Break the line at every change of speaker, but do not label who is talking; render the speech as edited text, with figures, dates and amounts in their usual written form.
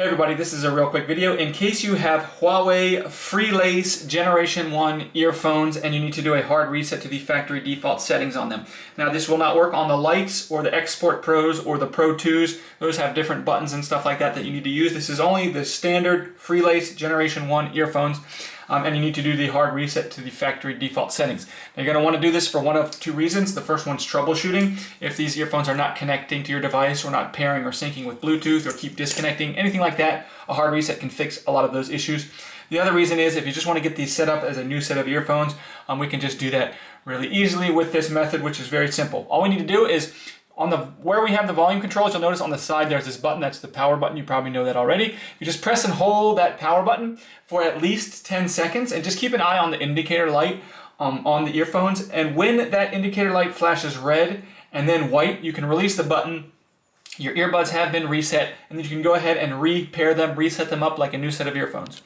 Hey everybody, this is a real quick video. In case you have Huawei FreeLace Generation 1 earphones and you need to do a hard reset to the factory default settings on them. Now this will not work on the Lights or the Export Pros or the Pro 2s. Those have different buttons and stuff like that that you need to use. This is only the standard FreeLace Generation 1 earphones. And you need to do the hard reset to the factory default settings. Now you're going to want to do this for one of two reasons. The first one's troubleshooting. If these earphones are not connecting to your device or not pairing or syncing with Bluetooth or keep disconnecting, anything like that, a hard reset can fix a lot of those issues. The other reason is if you just want to get these set up as a new set of earphones, we can just do that really easily with this method, which is very simple. All we need to do is where we have the volume controls, you'll notice on the side there's this button, that's the power button. You probably know that already. You just press and hold that power button for at least 10 seconds and just keep an eye on the indicator light on the earphones. And when that indicator light flashes red and then white, you can release the button. Your earbuds have been reset, and then you can go ahead and repair them, reset them up like a new set of earphones.